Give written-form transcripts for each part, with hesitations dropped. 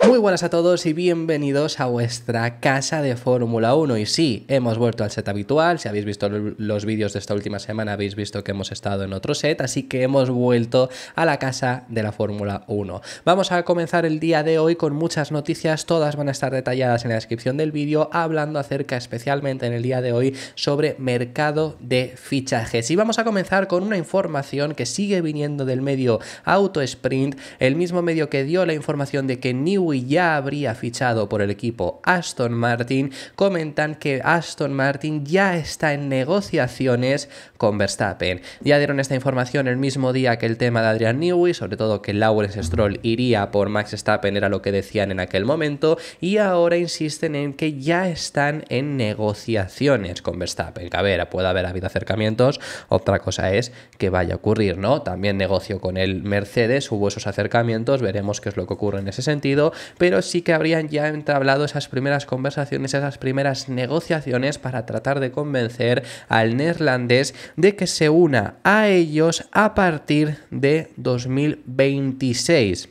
Muy buenas a todos y bienvenidos a vuestra casa de Fórmula 1. Y sí, hemos vuelto al set habitual. Si habéis visto los vídeos de esta última semana, habéis visto que hemos estado en otro set, así que hemos vuelto a la casa de la Fórmula 1. Vamos a comenzar el día de hoy con muchas noticias, todas van a estar detalladas en la descripción del vídeo, hablando acerca especialmente en el día de hoy sobre mercado de fichajes. Y vamos a comenzar con una información que sigue viniendo del medio Auto Sprint, el mismo medio que dio la información de que Newey ya habría fichado por el equipo Aston Martin. Comentan que Aston Martin ya está en negociaciones con Verstappen. Ya dieron esta información el mismo día que el tema de Adrian Newey, sobre todo que Lawrence Stroll iría por Max Verstappen, era lo que decían en aquel momento, y ahora insisten en que ya están en negociaciones con Verstappen. Que a ver, puede haber habido acercamientos, otra cosa es que vaya a ocurrir, ¿no? También negoció con el Mercedes, hubo esos acercamientos, veremos qué es lo que ocurre en ese sentido, pero sí que habrían ya entablado esas primeras conversaciones, esas primeras negociaciones para tratar de convencer al neerlandés de que se una a ellos a partir de 2026.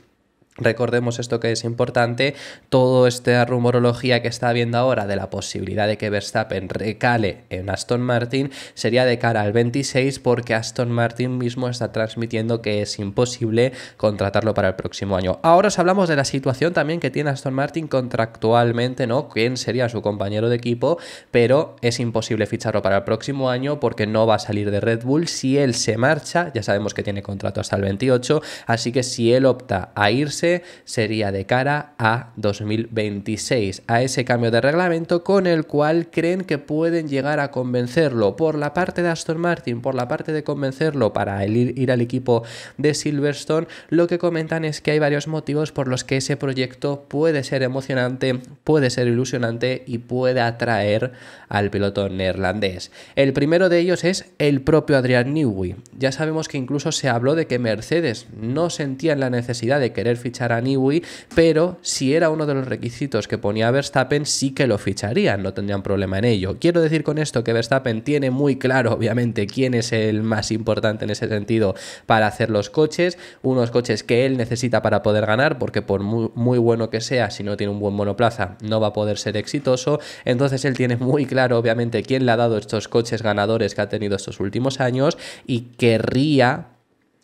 Recordemos esto que es importante, toda esta rumorología que está habiendo ahora de la posibilidad de que Verstappen recale en Aston Martin sería de cara al 26, porque Aston Martin mismo está transmitiendo que es imposible contratarlo para el próximo año. Ahora os hablamos de la situación también que tiene Aston Martin contractualmente, ¿no? ¿Quién sería su compañero de equipo? Pero es imposible ficharlo para el próximo año porque no va a salir de Red Bull. Si él se marcha, ya sabemos que tiene contrato hasta el 28, así que si él opta a irse, sería de cara a 2026, a ese cambio de reglamento con el cual creen que pueden llegar a convencerlo por la parte de Aston Martin, por la parte de convencerlo para ir al equipo de Silverstone. Lo que comentan es que hay varios motivos por los que ese proyecto puede ser emocionante, puede ser ilusionante y puede atraer al piloto neerlandés. El primero de ellos es el propio Adrian Newey. Ya sabemos que incluso se habló de que Mercedes no sentían la necesidad de querer fichar a Newey, pero si era uno de los requisitos que ponía Verstappen, sí que lo ficharían, no tendrían problema en ello. Quiero decir con esto que Verstappen tiene muy claro, obviamente, quién es el más importante en ese sentido para hacer los coches, unos coches que él necesita para poder ganar, porque por muy bueno que sea, si no tiene un buen monoplaza, no va a poder ser exitoso. Entonces él tiene muy claro, obviamente, quién le ha dado estos coches ganadores que ha tenido estos últimos años y querría...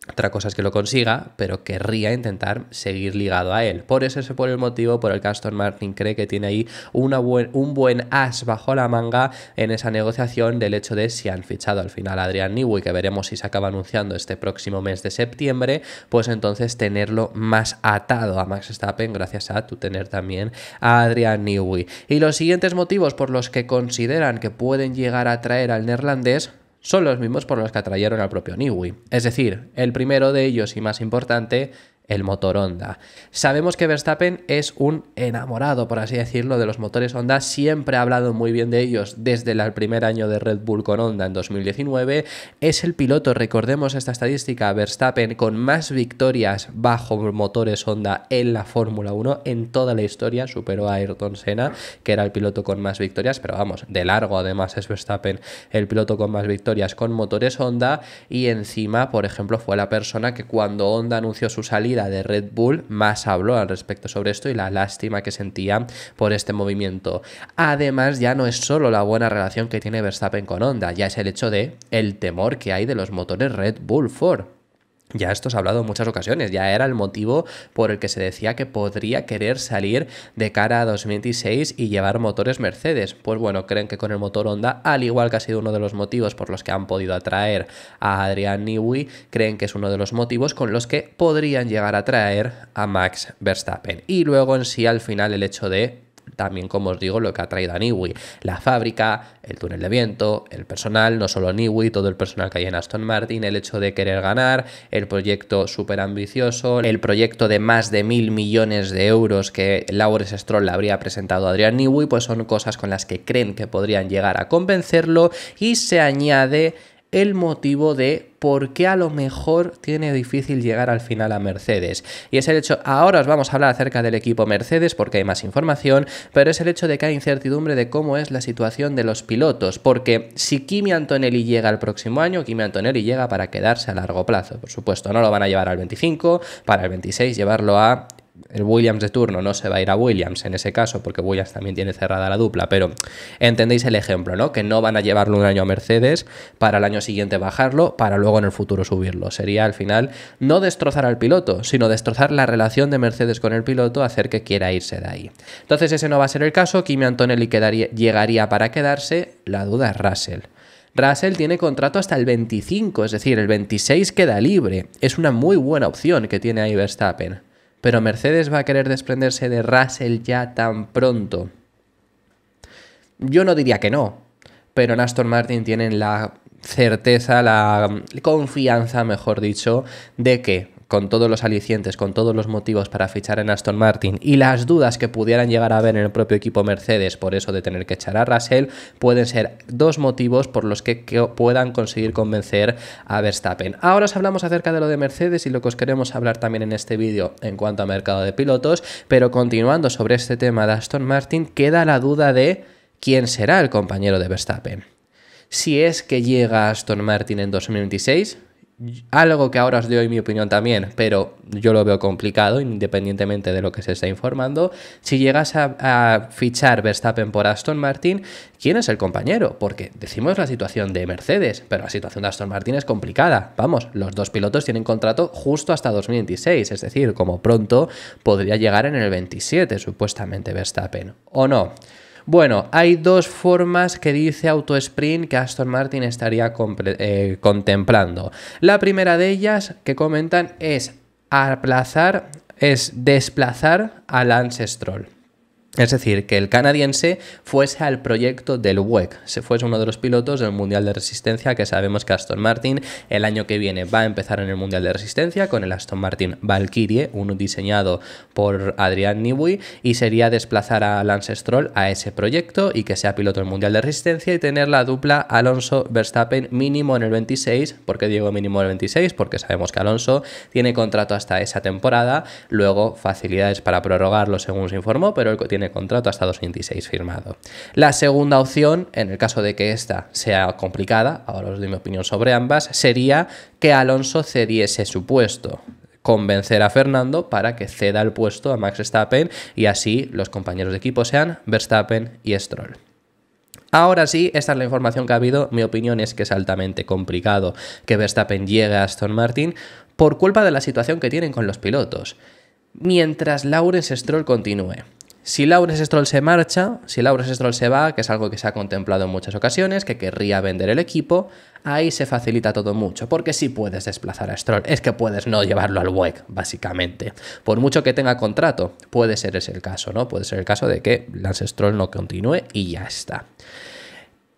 Otra cosa es que lo consiga, pero querría intentar seguir ligado a él. Por eso es por el motivo por el que Aston Martin cree que tiene ahí un buen as bajo la manga en esa negociación, del hecho de si han fichado al final a Adrian Newey, que veremos si se acaba anunciando este próximo mes de septiembre, pues entonces tenerlo más atado a Max Verstappen gracias a tener también a Adrian Newey. Y los siguientes motivos por los que consideran que pueden llegar a traer al neerlandés son los mismos por los que atrayeron al propio Newey. Es decir, el primero de ellos y más importante, el motor Honda. Sabemos que Verstappen es un enamorado, por así decirlo, de los motores Honda. Siempre ha hablado muy bien de ellos desde el primer año de Red Bull con Honda en 2019. Es el piloto, recordemos esta estadística, Verstappen con más victorias bajo motores Honda en la Fórmula 1 en toda la historia. Superó a Ayrton Senna, que era el piloto con más victorias, pero vamos, de largo además es Verstappen el piloto con más victorias con motores Honda. Y encima, por ejemplo, fue la persona que cuando Honda anunció su salida de Red Bull más habló al respecto sobre esto y la lástima que sentía por este movimiento. Además, ya no es solo la buena relación que tiene Verstappen con Honda, ya es el hecho de el temor que hay de los motores Red Bull 4. Ya esto se ha hablado en muchas ocasiones, ya era el motivo por el que se decía que podría querer salir de cara a 2026 y llevar motores Mercedes. Pues bueno, creen que con el motor Honda, al igual que ha sido uno de los motivos por los que han podido atraer a Adrian Newey, creen que es uno de los motivos con los que podrían llegar a atraer a Max Verstappen. Y luego en sí, al final, el hecho de... También, como os digo, lo que ha traído a Newey, la fábrica, el túnel de viento, el personal, no solo Newey, todo el personal que hay en Aston Martin, el hecho de querer ganar, el proyecto súper ambicioso, el proyecto de más de 1.000 millones de euros que Lawrence Stroll le habría presentado a Adrian Newey, pues son cosas con las que creen que podrían llegar a convencerlo. Y se añade el motivo de por qué a lo mejor tiene difícil llegar al final a Mercedes. Y es el hecho, ahora os vamos a hablar acerca del equipo Mercedes porque hay más información, pero es el hecho de que hay incertidumbre de cómo es la situación de los pilotos, porque si Kimi Antonelli llega el próximo año, Kimi Antonelli llega para quedarse a largo plazo, por supuesto, no lo van a llevar al 25, para el 26 llevarlo a el Williams de turno no se va a ir a Williams en ese caso, porque Williams también tiene cerrada la dupla, pero entendéis el ejemplo, ¿no? Que no van a llevarlo un año a Mercedes para el año siguiente bajarlo, para luego en el futuro subirlo. Sería al final no destrozar al piloto, sino destrozar la relación de Mercedes con el piloto, hacer que quiera irse de ahí. Entonces ese no va a ser el caso. Kimi Antonelli llegaría para quedarse. La duda es Russell. Russell tiene contrato hasta el 25, es decir, el 26 queda libre. Es una muy buena opción que tiene ahí Verstappen. Pero Mercedes va a querer desprenderse de Russell ya tan pronto. Yo no diría que no, pero en Aston Martin tienen la certeza, la confianza, mejor dicho, de que con todos los alicientes, con todos los motivos para fichar en Aston Martin y las dudas que pudieran llegar a haber en el propio equipo Mercedes por eso de tener que echar a Russell, pueden ser dos motivos por los que puedan conseguir convencer a Verstappen. Ahora os hablamos acerca de lo de Mercedes y lo que os queremos hablar también en este vídeo en cuanto a mercado de pilotos, pero continuando sobre este tema de Aston Martin, queda la duda de quién será el compañero de Verstappen. Si es que llega a Aston Martin en 2026, algo que ahora os doy mi opinión también, pero yo lo veo complicado independientemente de lo que se está informando. Si llegas a fichar Verstappen por Aston Martin, ¿quién es el compañero? Porque decimos la situación de Mercedes, pero la situación de Aston Martin es complicada. Vamos, los dos pilotos tienen contrato justo hasta 2026, es decir, como pronto podría llegar en el 27 supuestamente Verstappen, ¿o no? Bueno, hay dos formas que dice Autosprint que Aston Martin estaría contemplando. La primera de ellas que comentan es desplazar a Lance Stroll. Es decir, que el canadiense fuese al proyecto del WEC, se fuese uno de los pilotos del Mundial de Resistencia, que sabemos que Aston Martin el año que viene va a empezar en el Mundial de Resistencia con el Aston Martin Valkyrie, uno diseñado por Adrian Newey, y sería desplazar a Lance Stroll a ese proyecto y que sea piloto del Mundial de Resistencia y tener la dupla Alonso-Verstappen mínimo en el 26. ¿Por qué digo mínimo en el 26? Porque sabemos que Alonso tiene contrato hasta esa temporada, luego facilidades para prorrogarlo según se informó, pero él tiene contrato hasta 2026 firmado. La segunda opción, en el caso de que esta sea complicada, ahora os doy mi opinión sobre ambas, sería que Alonso cediese su puesto, convencer a Fernando para que ceda el puesto a Max Verstappen y así los compañeros de equipo sean Verstappen y Stroll. Ahora sí, esta es la información que ha habido. Mi opinión es que es altamente complicado que Verstappen llegue a Aston Martin por culpa de la situación que tienen con los pilotos. Mientras Lawrence Stroll continúe. Si Lawrence Stroll se marcha, si Lawrence Stroll se va, que es algo que se ha contemplado en muchas ocasiones, que querría vender el equipo, ahí se facilita todo mucho, porque sí puedes desplazar a Stroll, es que puedes no llevarlo al WEC, básicamente. Por mucho que tenga contrato, puede ser ese el caso, ¿no? Puede ser el caso de que Lance Stroll no continúe y ya está.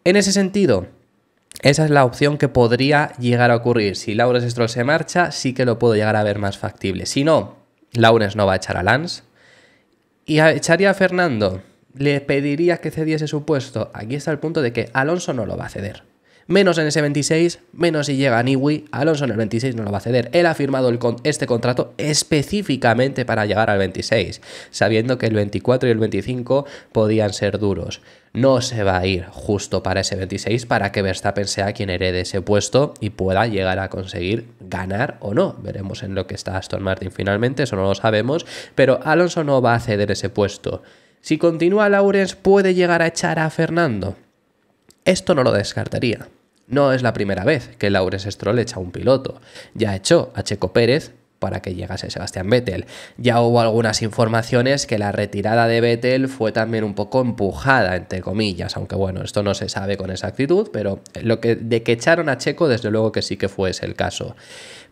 En ese sentido, esa es la opción que podría llegar a ocurrir. Si Lawrence Stroll se marcha, sí que lo puedo llegar a ver más factible. Si no, Lawrence no va a echar a Lance. ¿Y echaría a Fernando? ¿Le pediría que cediese su puesto? Aquí está el punto de que Alonso no lo va a ceder. Menos en ese 26, menos si llega Newey, Alonso en el 26 no lo va a ceder. Él ha firmado este contrato específicamente para llegar al 26, sabiendo que el 24 y el 25 podían ser duros. No se va a ir justo para ese 26 para que Verstappen sea quien herede ese puesto y pueda llegar a conseguir ganar o no. Veremos en lo que está Aston Martin finalmente, eso no lo sabemos, pero Alonso no va a ceder ese puesto. Si continúa Lawrence, puede llegar a echar a Fernando. Esto no lo descartaría. No es la primera vez que Lawrence Stroll echa a un piloto. Ya echó a Checo Pérez para que llegase Sebastián Vettel. Ya hubo algunas informaciones que la retirada de Vettel fue también un poco empujada, entre comillas, aunque bueno, esto no se sabe con exactitud, pero de que echaron a Checo, desde luego que sí que fue ese el caso.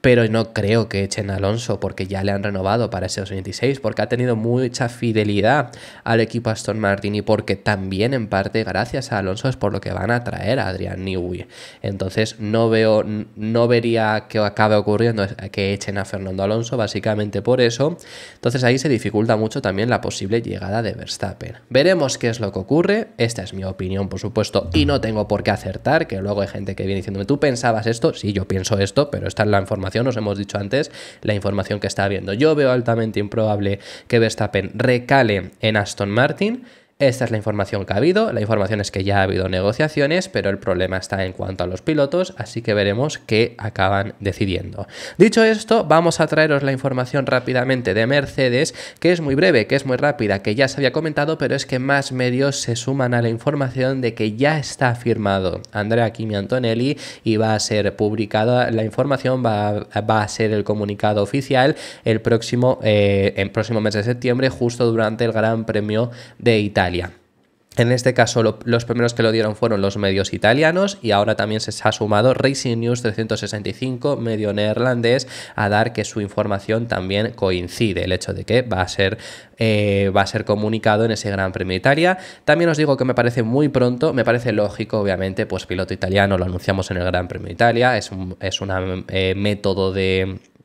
Pero no creo que echen a Alonso porque ya le han renovado para ese 2026, porque ha tenido mucha fidelidad al equipo Aston Martin y porque también en parte gracias a Alonso es por lo que van a traer a Adrian Newey. Entonces no vería que acabe ocurriendo que echen a Fernando Alonso, básicamente por eso. Entonces ahí se dificulta mucho también la posible llegada de Verstappen. Veremos qué es lo que ocurre. Esta es mi opinión, por supuesto, y no tengo por qué acertar, que luego hay gente que viene diciéndome, ¿tú pensabas esto? Sí, yo pienso esto, pero esta es la información. Os hemos dicho antes la información que está habiendo. Yo veo altamente improbable que Verstappen recale en Aston Martin. Esta es la información que ha habido. La información es que ya ha habido negociaciones, pero el problema está en cuanto a los pilotos, así que veremos qué acaban decidiendo. Dicho esto, vamos a traeros la información rápidamente de Mercedes, que es muy breve, que es muy rápida, que ya se había comentado, pero es que más medios se suman a la información de que ya está firmado Andrea Kimi Antonelli y va a ser publicada la información, va a ser el comunicado oficial el próximo mes de septiembre, justo durante el Gran Premio de Italia. En este caso, los primeros que lo dieron fueron los medios italianos y ahora también se ha sumado Racing News 365, medio neerlandés, a dar que su información también coincide, el hecho de que va a ser comunicado en ese Gran Premio de Italia. También os digo que me parece muy pronto, me parece lógico, obviamente, pues piloto italiano lo anunciamos en el Gran Premio de Italia, es un método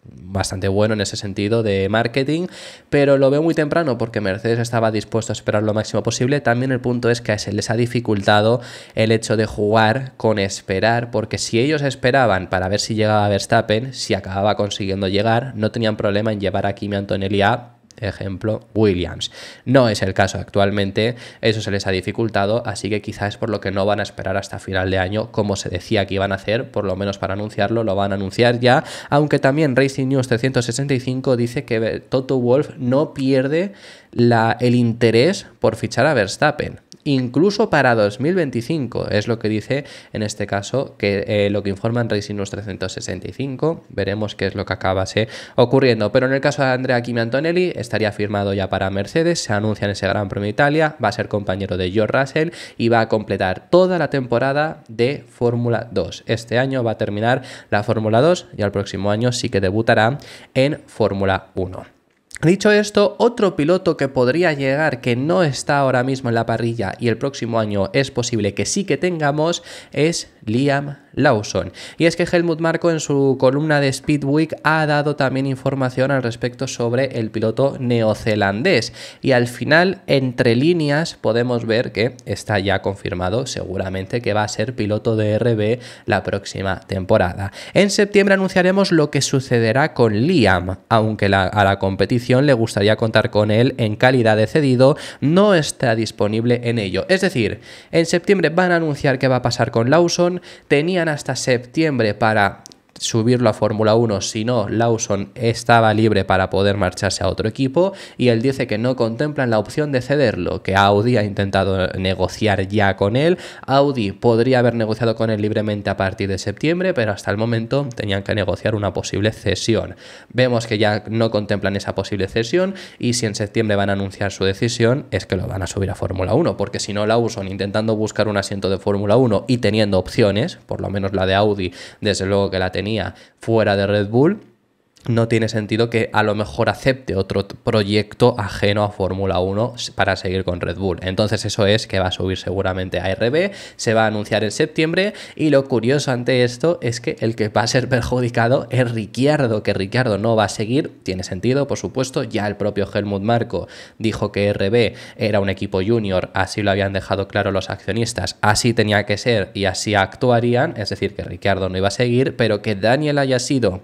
bastante bueno en ese sentido de marketing, pero lo veo muy temprano porque Mercedes estaba dispuesto a esperar lo máximo posible. También el punto es que se les ha dificultado el hecho de jugar con esperar, porque si ellos esperaban para ver si llegaba Verstappen, si acababa consiguiendo llegar, no tenían problema en llevar a Kimi Antonelli a, ejemplo, Williams. No es el caso actualmente, eso se les ha dificultado, así que quizás es por lo que no van a esperar hasta final de año, como se decía que iban a hacer, por lo menos para anunciarlo, lo van a anunciar ya, aunque también Racing News 365 dice que Toto Wolff no pierde el interés por fichar a Verstappen. Incluso para 2025, es lo que dice en este caso, que lo que informa en Racing News 365, veremos qué es lo que acabase ocurriendo. Pero en el caso de Andrea Kimi Antonelli, estaría firmado ya para Mercedes, se anuncia en ese Gran Premio de Italia, va a ser compañero de George Russell y va a completar toda la temporada de Fórmula 2. Este año va a terminar la Fórmula 2 y al próximo año sí que debutará en Fórmula 1. Dicho esto, otro piloto que podría llegar, que no está ahora mismo en la parrilla y el próximo año es posible que sí que tengamos, es Liam Lawson. Y es que Helmut Marko en su columna de Speed Week ha dado también información al respecto sobre el piloto neozelandés y al final, entre líneas, podemos ver que está ya confirmado seguramente que va a ser piloto de RB la próxima temporada. En septiembre anunciaremos lo que sucederá con Liam, aunque a la competición le gustaría contar con él en calidad de cedido, no está disponible en ello. Es decir, en septiembre van a anunciar qué va a pasar con Lawson, tenían hasta septiembre para subirlo a Fórmula 1, si no, Lawson estaba libre para poder marcharse a otro equipo y él dice que no contemplan la opción de cederlo, que Audi ha intentado negociar ya con él. Audi podría haber negociado con él libremente a partir de septiembre, pero hasta el momento tenían que negociar una posible cesión. Vemos que ya no contemplan esa posible cesión y si en septiembre van a anunciar su decisión es que lo van a subir a Fórmula 1, porque si no, Lawson intentando buscar un asiento de Fórmula 1 y teniendo opciones, por lo menos la de Audi, desde luego que la tenía fuera de Red Bull, no tiene sentido que a lo mejor acepte otro proyecto ajeno a Fórmula 1 para seguir con Red Bull. Entonces eso es que va a subir seguramente a RB, se va a anunciar en septiembre y lo curioso ante esto es que el que va a ser perjudicado es Ricciardo, que Ricciardo no va a seguir, tiene sentido por supuesto, ya el propio Helmut Marko dijo que RB era un equipo junior, así lo habían dejado claro los accionistas, así tenía que ser y así actuarían, es decir que Ricciardo no iba a seguir, pero que Daniel haya sido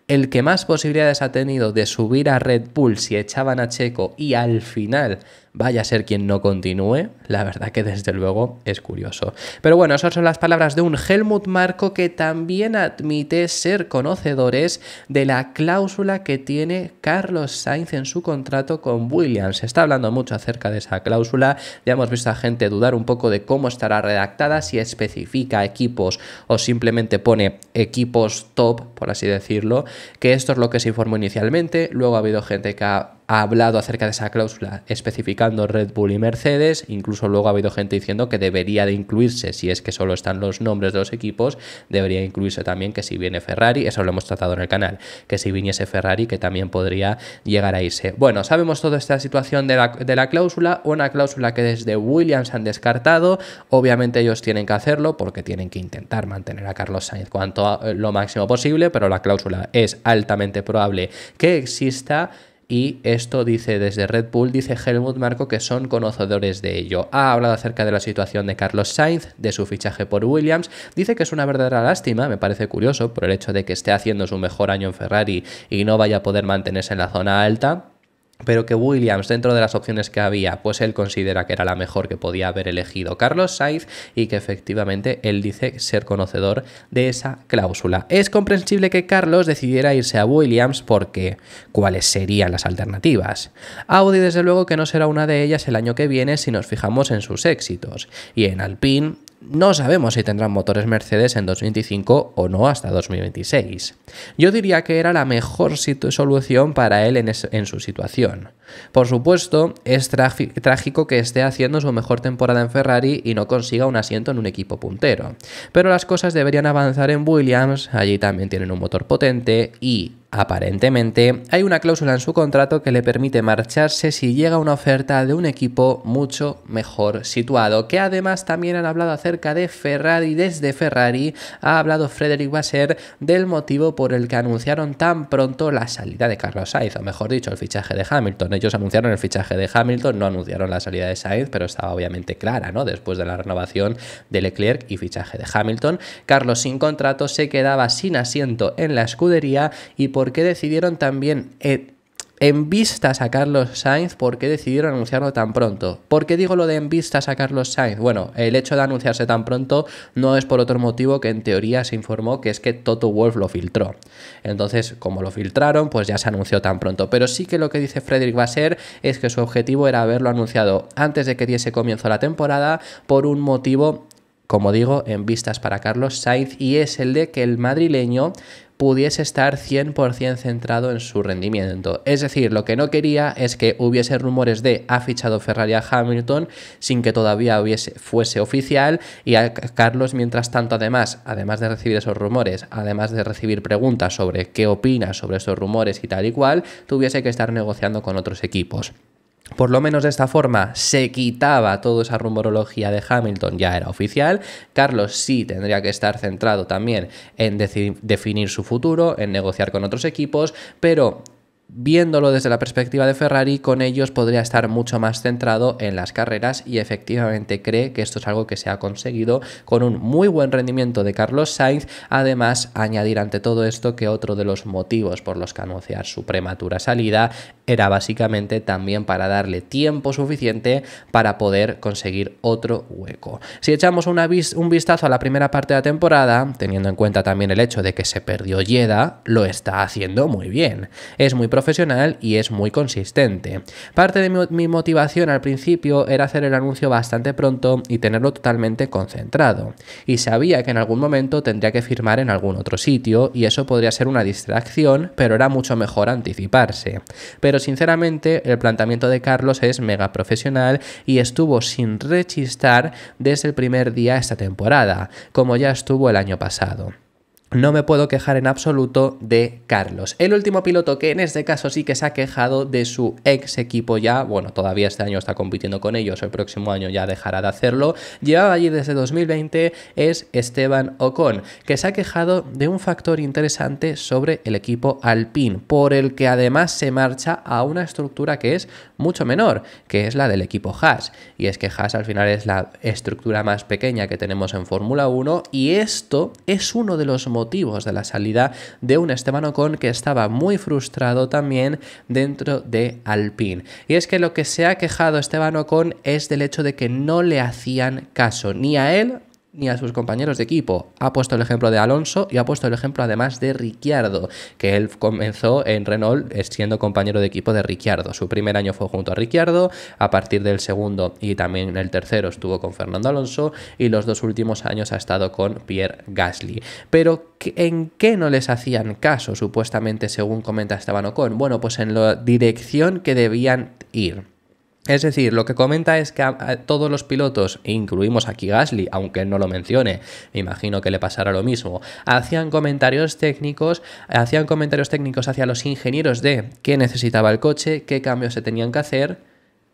el que más posibilidades ha tenido de subir a Red Bull si echaban a Checo y al final vaya a ser quien no continúe, la verdad que desde luego es curioso. Pero bueno, esas son las palabras de un Helmut Marko que también admite ser conocedores de la cláusula que tiene Carlos Sainz en su contrato con Williams. Se está hablando mucho acerca de esa cláusula, ya hemos visto a gente dudar un poco de cómo estará redactada, si especifica equipos o simplemente pone equipos top, por así decirlo, que esto es lo que se informó inicialmente, luego ha habido gente que ha hablado acerca de esa cláusula especificando Red Bull y Mercedes, incluso luego ha habido gente diciendo que debería de incluirse, si es que solo están los nombres de los equipos, debería incluirse también que si viene Ferrari, eso lo hemos tratado en el canal, que si viniese Ferrari que también podría llegar a irse. Bueno, sabemos toda esta situación de la cláusula, una cláusula que desde Williams han descartado, obviamente ellos tienen que hacerlo porque tienen que intentar mantener a Carlos Sainz lo máximo posible, pero la cláusula es altamente probable que exista. Y esto dice desde Red Bull, dice Helmut Marko que son conocedores de ello. Ha hablado acerca de la situación de Carlos Sainz, de su fichaje por Williams. Dice que es una verdadera lástima, me parece curioso, por el hecho de que esté haciendo su mejor año en Ferrari y no vaya a poder mantenerse en la zona alta. pero que Williams, dentro de las opciones que había, pues él considera que era la mejor que podía haber elegido Carlos Sainz y que efectivamente él dice ser conocedor de esa cláusula. Es comprensible que Carlos decidiera irse a Williams porque ¿cuáles serían las alternativas? Audi desde luego que no será una de ellas el año que viene si nos fijamos en sus éxitos, y en Alpine no sabemos si tendrán motores Mercedes en 2025 o no hasta 2026. Yo diría que era la mejor solución para él en su situación. Por supuesto, es trágico que esté haciendo su mejor temporada en Ferrari y no consiga un asiento en un equipo puntero. Pero las cosas deberían avanzar en Williams, allí también tienen un motor potente y aparentemente hay una cláusula en su contrato que le permite marcharse si llega una oferta de un equipo mucho mejor situado, que además también han hablado acerca de Ferrari. Desde Ferrari ha hablado Frédéric Vasseur del motivo por el que anunciaron tan pronto la salida de Carlos Sainz, o mejor dicho, el fichaje de Hamilton. Ellos anunciaron el fichaje de Hamilton, no anunciaron la salida de Sainz, pero estaba obviamente clara, ¿no? Después de la renovación de Leclerc y fichaje de Hamilton, Carlos sin contrato se quedaba sin asiento en la escudería. ¿Y por qué decidieron también, en vistas a Carlos Sainz, por qué decidieron anunciarlo tan pronto? ¿Por qué digo lo de en vistas a Carlos Sainz? Bueno, el hecho de anunciarse tan pronto no es por otro motivo que en teoría se informó, que es que Toto Wolff lo filtró. Entonces, como lo filtraron, pues ya se anunció tan pronto. Pero sí que lo que dice Frédéric Vasseur es que su objetivo era haberlo anunciado antes de que diese comienzo la temporada por un motivo, como digo, en vistas para Carlos Sainz, y es el de que el madrileño pudiese estar 100% centrado en su rendimiento. Es decir, lo que no quería es que hubiese rumores de ha fichado Ferrari a Hamilton sin que todavía fuese oficial, y a Carlos, mientras tanto, además de recibir esos rumores, además de recibir preguntas sobre qué opina sobre esos rumores y tal y cual, tuviese que estar negociando con otros equipos. Por lo menos de esta forma se quitaba toda esa rumorología de Hamilton, ya era oficial. Carlos sí tendría que estar centrado también en definir su futuro, en negociar con otros equipos, pero viéndolo desde la perspectiva de Ferrari, con ellos podría estar mucho más centrado en las carreras, y efectivamente cree que esto es algo que se ha conseguido con un muy buen rendimiento de Carlos Sainz. Además, añadir ante todo esto que otro de los motivos por los que anunciar su prematura salida era básicamente también para darle tiempo suficiente para poder conseguir otro hueco. Si echamos un vistazo a la primera parte de la temporada, teniendo en cuenta también el hecho de que se perdió Jeddah, lo está haciendo muy bien. Es muy profesional y es muy consistente. Parte de mi motivación al principio era hacer el anuncio bastante pronto y tenerlo totalmente concentrado. Y sabía que en algún momento tendría que firmar en algún otro sitio, y eso podría ser una distracción, pero era mucho mejor anticiparse. Pero sinceramente el planteamiento de Carlos es mega profesional y estuvo sin rechistar desde el primer día esta temporada, como ya estuvo el año pasado. No me puedo quejar en absoluto de Carlos. El último piloto que en este caso sí que se ha quejado de su ex equipo ya, bueno, todavía este año está compitiendo con ellos, el próximo año ya dejará de hacerlo, llevaba allí desde 2020, es Esteban Ocon, que se ha quejado de un factor interesante sobre el equipo Alpine, por el que además se marcha a una estructura que es mucho menor, que es la del equipo Haas. Y es que Haas al final es la estructura más pequeña que tenemos en Fórmula 1, y esto es uno de los motivos de la salida de un Esteban Ocon que estaba muy frustrado también dentro de Alpine. Y es que lo que se ha quejado Esteban Ocon es del hecho de que no le hacían caso ni a él ni a sus compañeros de equipo. Ha puesto el ejemplo de Alonso y ha puesto el ejemplo además de Ricciardo, que él comenzó en Renault siendo compañero de equipo de Ricciardo. Su primer año fue junto a Ricciardo, a partir del segundo y también el tercero estuvo con Fernando Alonso, y los dos últimos años ha estado con Pierre Gasly. Pero ¿en qué no les hacían caso, supuestamente, según comenta Esteban Ocon? Bueno, pues en la dirección que debían ir. Es decir, lo que comenta es que a todos los pilotos, incluimos aquí Gasly, aunque él no lo mencione, me imagino que le pasará lo mismo, hacían comentarios técnicos hacia los ingenieros de qué necesitaba el coche, qué cambios se tenían que hacer,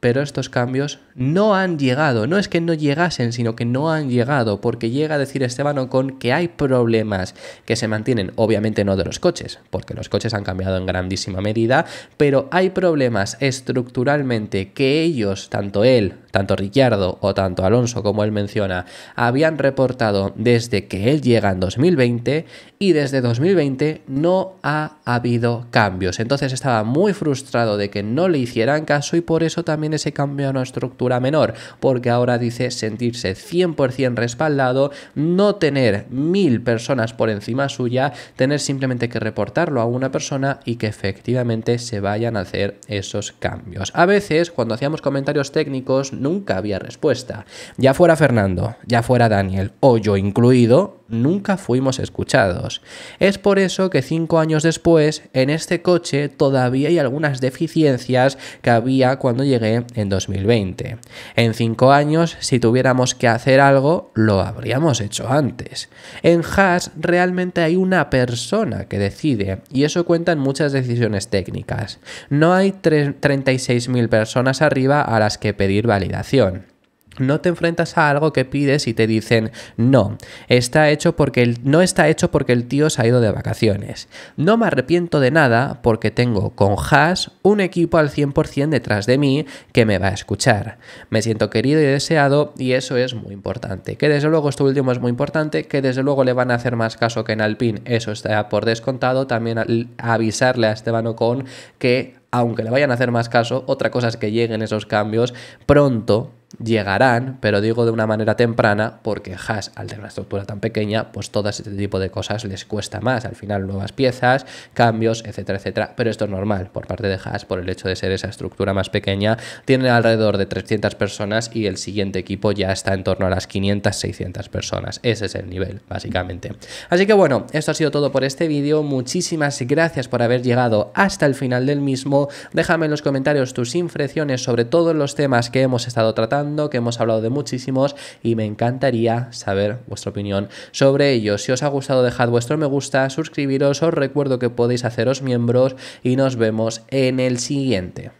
pero estos cambios no han llegado. No es que no llegasen, sino que no han llegado, porque llega a decir Esteban Ocon que hay problemas que se mantienen, obviamente no de los coches, porque los coches han cambiado en grandísima medida, pero hay problemas estructuralmente que ellos, tanto él, tanto Ricciardo o tanto Alonso, como él menciona, habían reportado desde que él llega en 2020, y desde 2020 no ha habido cambios. Entonces estaba muy frustrado de que no le hicieran caso, y por eso también ese cambio a una estructura menor, porque ahora dice sentirse 100% respaldado, no tener 1000 personas por encima suya, tener simplemente que reportarlo a una persona y que efectivamente se vayan a hacer esos cambios. A veces, cuando hacíamos comentarios técnicos, nunca había respuesta. Ya fuera Fernando, ya fuera Daniel o yo incluido, nunca fuimos escuchados. Es por eso que 5 años después, en este coche todavía hay algunas deficiencias que había cuando llegué en 2020. En 5 años, si tuviéramos que hacer algo, lo habríamos hecho antes. En Haas realmente hay una persona que decide, y eso cuenta en muchas decisiones técnicas. No hay 36.000 personas arriba a las que pedir validación. No te enfrentas a algo que pides y te dicen no está hecho porque el tío se ha ido de vacaciones. No me arrepiento de nada porque tengo con Haas un equipo al 100% detrás de mí que me va a escuchar. Me siento querido y deseado, y eso es muy importante. Que desde luego esto último es muy importante, que desde luego le van a hacer más caso que en Alpine, eso está por descontado. También avisarle a Esteban Ocon que aunque le vayan a hacer más caso, otra cosa es que lleguen esos cambios pronto. Llegarán, pero digo de una manera temprana, porque Haas, al tener una estructura tan pequeña, pues todo este tipo de cosas les cuesta más. Al final, nuevas piezas, cambios, etcétera, etcétera. Pero esto es normal por parte de Haas, por el hecho de ser esa estructura más pequeña. Tienen alrededor de 300 personas y el siguiente equipo ya está en torno a las 500, 600 personas. Ese es el nivel, básicamente. Así que bueno, esto ha sido todo por este vídeo. Muchísimas gracias por haber llegado hasta el final del mismo. Déjame en los comentarios tus impresiones sobre todos los temas que hemos estado tratando, que hemos hablado de muchísimos, y me encantaría saber vuestra opinión sobre ellos. Si os ha gustado, dejad vuestro me gusta, suscribiros, os recuerdo que podéis haceros miembros y nos vemos en el siguiente.